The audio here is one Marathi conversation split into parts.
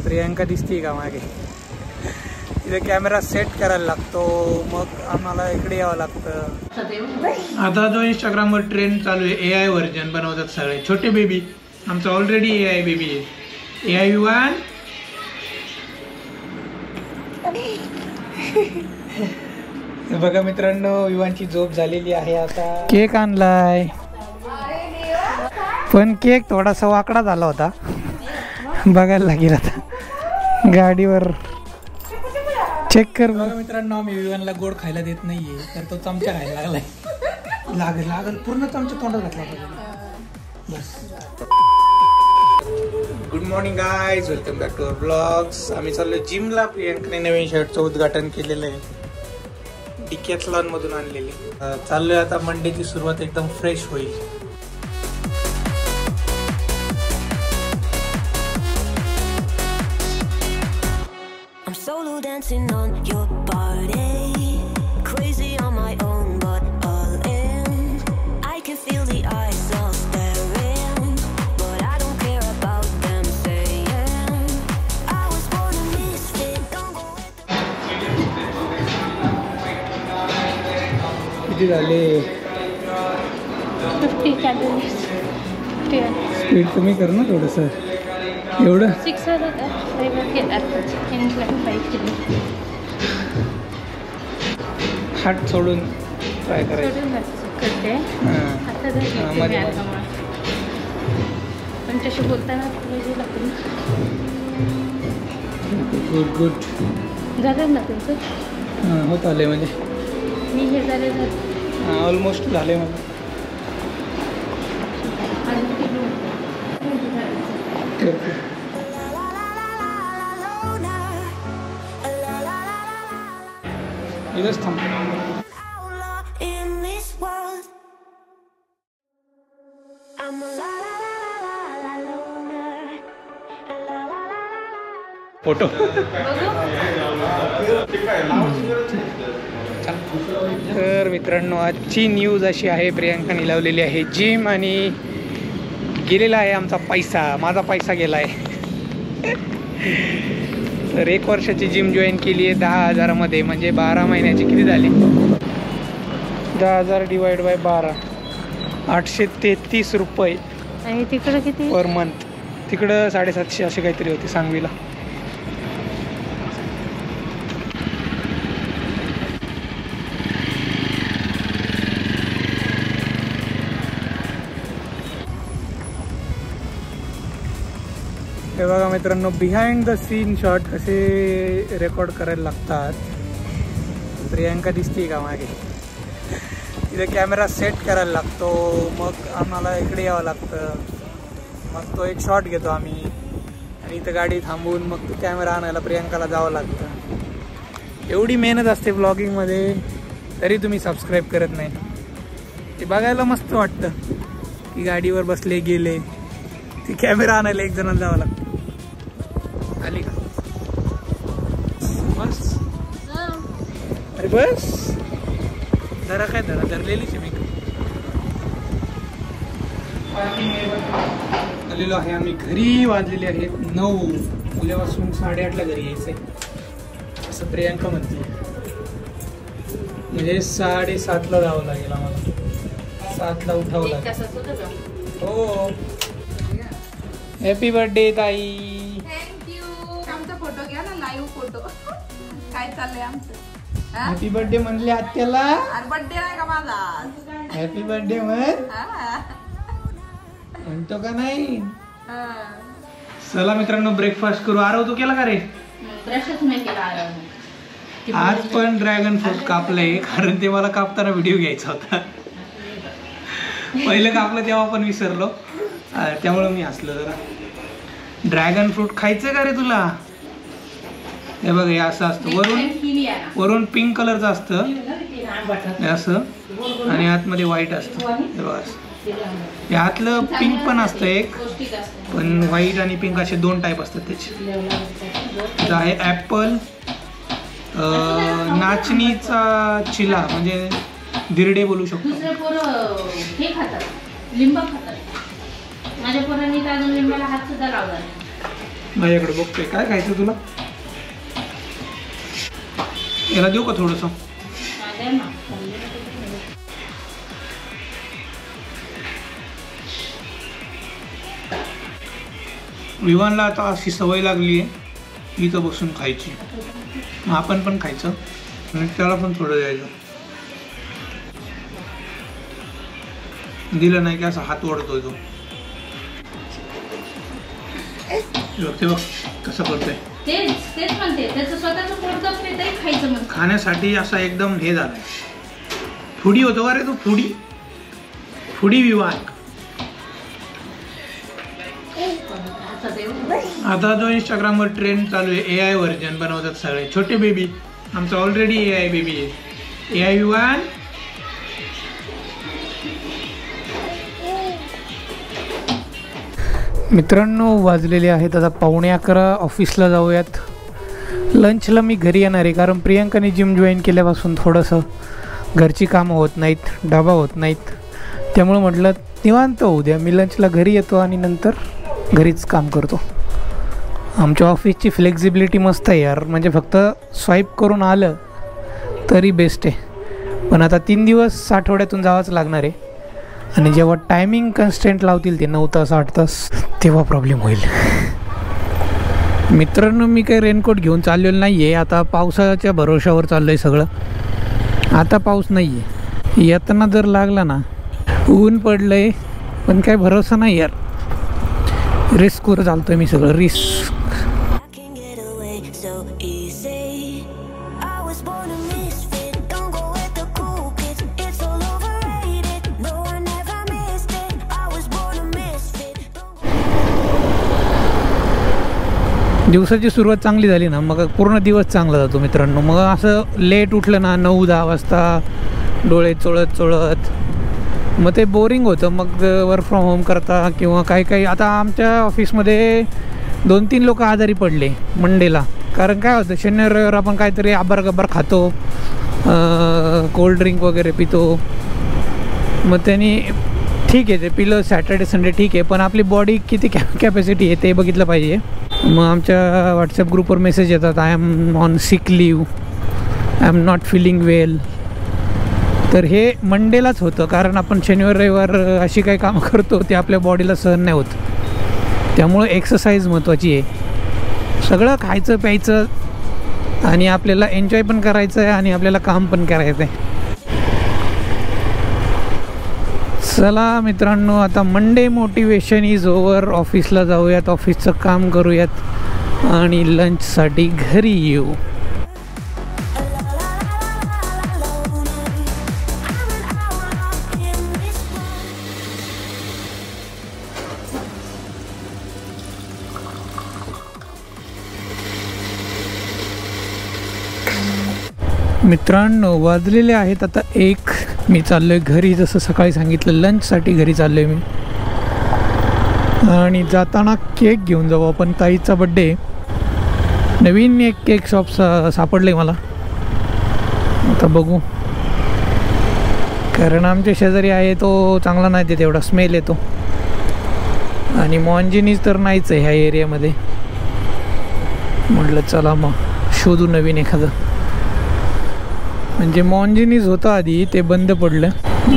प्रियांका दिसते का मागे? इथे कॅमेरा सेट करायला लागतो, मग आम्हाला इकडे यावं लागतं. आता जो इंस्टाग्रामवर ट्रेंड चालू आहे, AI व्हर्जन बनवतात सगळे छोटे बेबी. आमचा ऑलरेडी AI बेबी आहे. AI विवान बघा मित्रांनो, विवानची झोप झालेली आहे. आता केक आणलाय, पण केक थोडासा वाकडा झाला होता, बघायला लागेल आता गाडीवर. चेक कर. बघा मित्रांनो, आम्ही विवानला गोड खायला देत नाहीये, तर तो चमचा खायला लागलाय. लागल पूर्ण चमचा तोंडात घातला पाहिजे बस. Good morning guys, welcome back to our blogs. आम्ही चाललो जिमला. प्रियांकाने नवीन शर्टचं उद्घाटन केलेलं आहे, डिकॅथलॉन मधून आणलेले. चाललोय आता. मंडेची सुरुवात एकदम फ्रेश होईल. Dancing on your body, crazy on my own, but all in. I can feel the eyes all staring, but I don't care about them saying I was born a misfit. Don't go किती झाले? 50 calories. स्पीड कमी कर ना थोडंसं. एवढं 6 हात सोडून ट्राय करायचं. पण तशी बोलताना गुड गुड झालं ना तुमचं? होत आले म्हणजे मी हे झाले ऑलमोस्ट झाले मला. इथंच थांब. फोटो तर मित्रांनो, आजची न्यूज अशी आहे, प्रियांकाने लावलेली आहे जिम आणि गेलेला आहे आमचा पैसा. माझा पैसा गेला आहे. तर 1 वर्षाची जिम जॉईन केली आहे 10,000 म्हणजे 12 महिन्याची किती झाली? 10,000 डिवाइड बाय 12, 833 रुपये. आणि तिकडं किती पर मंथ? तिकडं 750 असे काहीतरी होते सांगवीला. हे बघा मित्रांनो, बिहाइंड द सीन शॉट कसे रेकॉर्ड करायला लागतात. प्रियांका दिसते का मागे? इथे कॅमेरा सेट करायला लागतो, मग आम्हाला इकडे यावं लागतं. मग तो एक शॉट घेतो आम्ही आणि इथं गाडी थांबवून मग तो कॅमेरा आणायला प्रियांकाला जावं लागतं. एवढी मेहनत असते ब्लॉगिंगमध्ये, तरी तुम्ही सबस्क्राईब करत नाही. ते बघायला मस्त वाटतं की गाडीवर बसले गेले, ती कॅमेरा आणायला एक जणाला जावं लागतं. आली का? बस. अरे बस जरा काय धरलेलीच आहे मी. आलेलो आहे आम्ही घरी. वाजलेले आहेत 9. उद्यापासून 8:30ला घरी यायचंय असं प्रियांका म्हणते. म्हणजे 7:30ला जावं लागेल आम्हाला. 7ला उठावं लागेल. हो. हॅपी बर्थडे ताई. फोटो घ्या ना, लाईव्ह फोटो. काय चाललंय आमचं? हॅपी बर्थडे म्हणले आत्याला. बर्थडे नाही का माझा? हॅपी बर्थडे म्हणतो का नाही? चला मित्रांनो, ब्रेकफास्ट करू. आरव तू केला का रे? ब्रशच नाही केला. आज पण ड्रॅगन फ्रूट कापलंय, कारण ते मला कापताना व्हिडिओ घ्यायचा होता. पहिलं कापलं तेव्हा पण विसरलो, त्यामुळे मी हसलो जरा. ड्रॅगन फ्रूट खायचं का रे तुला? हे बघ, हे असं असतं. वरून पिंक कलरचं असतं असं, आणि आतमध्ये व्हाईट असतं. हे बघ, असं. आतलं पिंक पण असतं एक, पण व्हाईट आणि पिंक असे 2 टाईप असतात त्याचे. आहे ॲपल, नाचणीचा चिला म्हणजे धिरडे बोलू शकतो. हे खातात, लिंबू खातात. माझ्या पोरांनी तर अजून लिंबाला हात सुद्धा लावला नाही. माझ्याकडे बघतोय. काय खायचं तुला? याला देऊ का थोडंसं? विवानला आता अशी सवय लागली आहे इथं बसून खायची. मग आपण पण खायचं आणि त्याला पण थोडं द्यायचं. दिलं नाही की असा हात ओढतोय तो. बघते बघ कसं करतोय. तेच म्हणते, त्याचं स्वतःचं पोट जपते तरी खायचं म्हणते. खाण्यासाठी असा एकदम हे झालाय. फुडी होतो का रे तो? फुडी विवान. आता जो इंस्टाग्रामवर ट्रेंड चालू आहे AI व्हर्जन बनवतात सगळे छोटे बेबी. आमचा ऑलरेडी AI बेबी आहे. AI विवान. मित्रांनो वाजलेले आहेत आता 11:15. ऑफिसला जाऊयात. लंचला मी घरी येणार आहे कारण प्रियंकाने जिम जॉईन केल्यापासून थोडंसं घरची कामं होत नाहीत, डबा होत नाहीत. त्यामुळे म्हटलं निवांत होऊ द्या, मी लंचला घरी येतो आणि नंतर घरीच काम करतो. आमच्या ऑफिसची फ्लेक्झिबिलिटी मस्त आहे यार. म्हणजे फक्त स्वाईप करून आलं तरी बेस्ट आहे. पण आता 3 दिवस आठवड्यातून जावंच लागणार आहे. आणि जेव्हा टायमिंग कन्स्टंट लावतील ते 9 तास 8 तास तेव्हा प्रॉब्लेम होईल. मित्रांनो मी काही रेनकोट घेऊन चाललेलं नाही आहे. आता पावसाच्या भरोशावर चाललं आहे सगळं. आता पाऊस नाही आहे. येताना जर लागला ना, ऊन पडलं आहे पण काय भरोसा नाही यार. रिस्कवर चालतो आहे मी सगळं. Risk. I can get away so easy. I was born a misfit. Don't go with the cool kids. It's all overrated. No, I never missed it. I was born a misfit. दिवसाची सुरुवात चांगली झाली ना मग पूर्ण दिवस चांगला जातो मित्रांनो. मग असं लेट उठलं ना 9-10 वाजता डोळे चोळत मग ते बोरिंग होतं. मग वर्क फ्रॉम होम करता किंवा काही आता आमच्या ऑफिसमध्ये 2-3 लोक आजारी पडले मंडेला. कारण काय होतं शनिवार रविवार आपण काहीतरी आबार गब्बार खातो, कोल्ड ड्रिंक वगैरे पितो. मग त्यांनी ठीक आहे ते पिलं सॅटर्डे संडे ठीक आहे, पण आपली बॉडी किती कॅपॅसिटी आहे ते बघितलं पाहिजे. मग आमच्या व्हॉट्सअप ग्रुपवर मेसेज येतात I am on sick leave, I am not feeling well. तर हे मंडेलाच होतं कारण आपण शनिवार रविवार अशी काही कामं करतो ते आपल्या बॉडीला सहन नाही होत. त्यामुळे एक्सरसाइज महत्त्वाची आहे. सगळं खायचं प्यायचं आणि आपल्याला एन्जॉय पण करायचं आहे आणि आपल्याला काम पण करायचं आहे. चला मित्रांनो आता मंडे मोटिवेशन इज ओव्हर. ऑफिसला जाऊयात, ऑफिसचं काम करूयात आणि लंचसाठी घरी येऊ. मित्रांनो वाजलेले आहेत आता 1. मी चाललो आहे घरी. जसं सकाळी सांगितलं लंचसाठी घरी चाललो आहे मी. आणि जाताना केक घेऊन जाऊ आपण. ताईचा बड्डे. नवीन एक केक शॉप सापडलं आहे मला. आता बघू कारण आमच्या शेजारी आहे तो चांगला नाही देत एवढा स्मेल येतो. आणि मॉन्जिनीज तर नाहीच आहे ह्या एरियामध्ये. म्हटलं चला मग शोधू नवीन एखादं. म्हणजे मॉन्जिनीज होतं आधी ते बंद पडलं.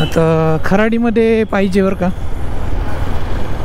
आता खराडीमध्ये पाहिजे बरं का,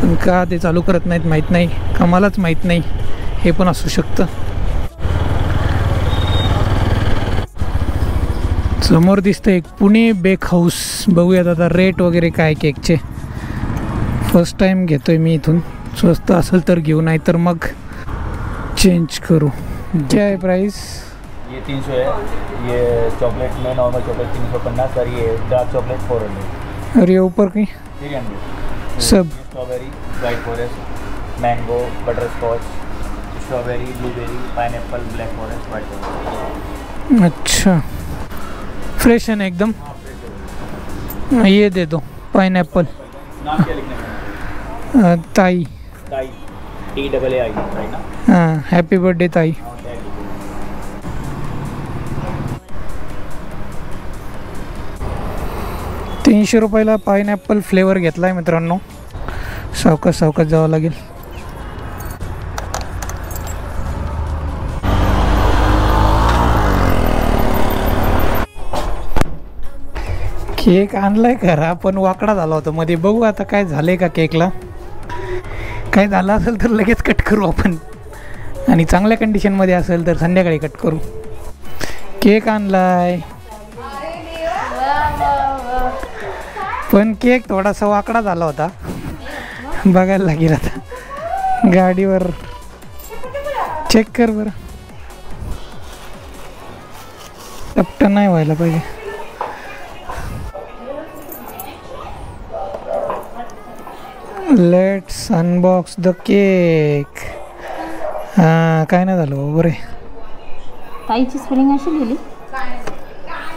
पण का ते चालू करत नाहीत माहीत नाही का मलाच माहीत नाही. हे पण असू शकतं. समोर दिसतं एक पुणे बेक हाऊस. बघूयात आता रेट वगैरे काय केकचे. फर्स्ट टाइम घेतोय मी इथून. स्वस्त असेल तर घेऊ नाही तर मग चेंज करू. क्या है प्राइस? ये 300 है. ये चॉकलेट में नॉर्मल चॉकलेट 350 और ये डार्क चॉकलेट 400. और ये ऊपर की 300. सब strawberry, white forest, mango, butterscotch, strawberry, blueberry, pineapple, black forest, white forest. अच्छा फ्रेश है ना एकदम. ये दे दो पाइनएप्पल. नाम क्या लिखना है? ताई. ताई TAAI ताई ना. हाँ हैप्पी बर्थडे ताई. ₹300 पाइनएप्पल फ्लेवर घेतला आहे मित्रांनो. सावकाश जावं लागेल. केक आणलाय खरा पण वाकडा झाला होता मध्ये. बघू आता काय झालंय का केकला. काय झालं असेल तर लगेच कट करू आपण, आणि चांगल्या कंडिशनमध्ये असेल तर संध्याकाळी कट करू. केक आणलाय पण केक थोडासा वाकडा झाला होता. बघायला लागेल आता गाडीवर. चेक कर बरं, चपटा नाही व्हायला पाहिजे. Let's unbox the cake. हां काय नाही झालं बरोबर आहे. ताईची स्पेलिंग अशी लिहिली.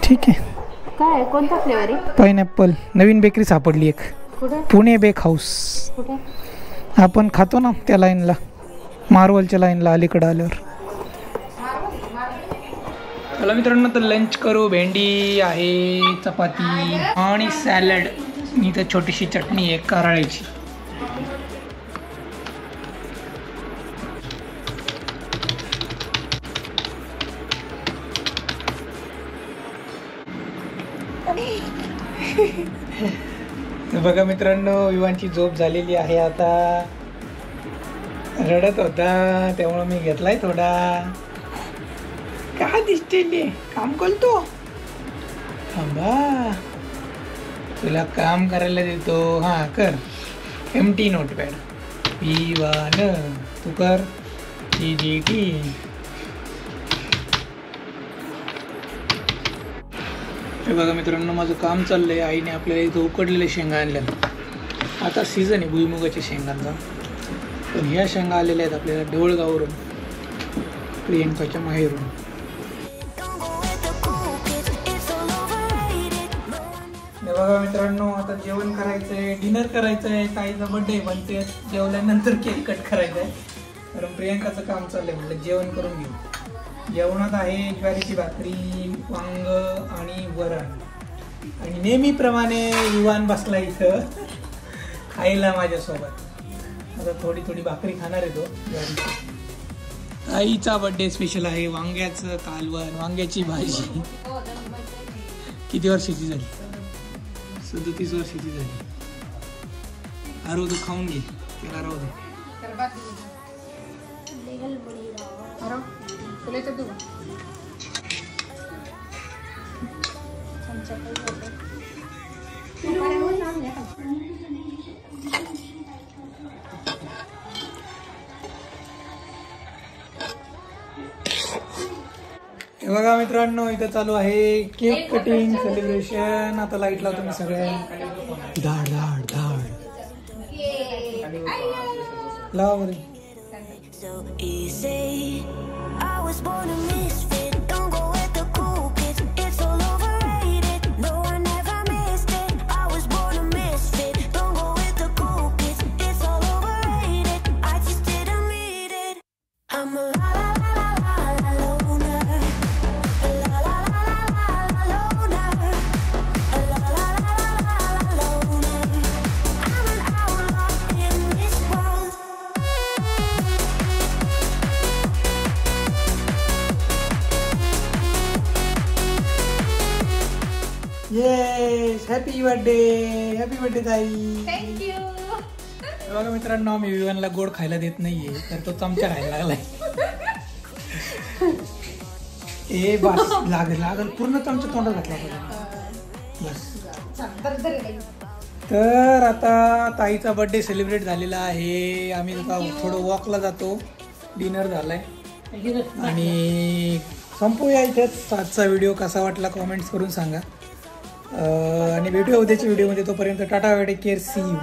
ठीक आहे. काय कोणता फ्लेवर आहे? पाइनॲपल. नवीन बेकरी सापडली एक, कुठे पुणे बेक हाऊस. कुठे? आपण खातो ना त्या लाईनला, मार्वलच्या लाईनला अलीकडं आल्यावर. चला मित्रांनो तर लंच करू. भेंडी आहे, चपाती आणि सॅलड. इथं छोटीशी चटणी आहे कारळ्याची. बघा मित्रांनो विवानची झोप झालेली आहे. आता रडत होता त्यामुळं मी घेतलाय थोडा. का दिसते काम करतो. थांबा तुला काम करायला देतो. हां कर. MT notepad. विवान तू कर. TGT. हे बघा मित्रांनो माझं काम चाललंय. आईने आपल्याला इथं उकडलेले शेंगा आणल्या. आता सीझन आहे भुईमुगाच्या शेंगांचा. पण ह्या शेंगा आलेल्या आहेत आपल्याला ढवळगाववरून, प्रियंकाच्या माहेरून. हे बघा मित्रांनो आता जेवण करायचंय, डिनर करायचंय. ताईचा बर्थडे बनते. जेवल्यानंतर केक कट करायचा आहे. कारण प्रियंकाचं काम चाललंय, म्हटलं जेवण करून घेऊ. जेवणात आहे ज्वारीची भाकरी, वांग आणि वरण. आणि नेहमीप्रमाणे विवान बसला इथं आईला माझ्यासोबत. आता थोडी थोडी भाकरी खाणार आहे तो ज्वारीची. आईचा बर्थडे स्पेशल आहे. वांग्याचं कालवण, वांग्याची भाजी. किती वर्षाची झाली? 37 वर्षाची झाली. अरे तू खाऊन घे. त्याला राहू दे. हे बघा मित्रांनो इथं चालू आहे केक कटिंग सेलिब्रेशन. आता लाईट लावतो मी सगळ्या. धाड धाड धाड लाव बरे. So easy. I was born a misfit. Don't go with the cool kids. It's all overrated. No, I never missed it. I was born a misfit. Don't go with the cool kids. It's all overrated. I just didn't meet it. I'm a la la la la la la loner. A la la la la la la loner. A la la la la la la loner. I'm an outlaw in this world. Yes happy birthday. Happy birthday ताई. थँक्यू. बघा मित्रांनो आम्ही विवानला गोड खायला देत नाहीये तर तो चमचा खायला लागलाय. ए बस लागल लागल पूर्ण चमचा तोंडात घातला बस. तर आता ताईचा बर्थडे सेलिब्रेट झालेला आहे. आम्ही आता थोडं वॉकला जातो. डिनर झालाय आणि संपूया इथेच. आजचा व्हिडिओ कसा वाटला कॉमेंट्स करून सांगा. आणि भेटूया उद्याच्या व्हिडिओमध्ये. तोपर्यंत tata, take care, see you.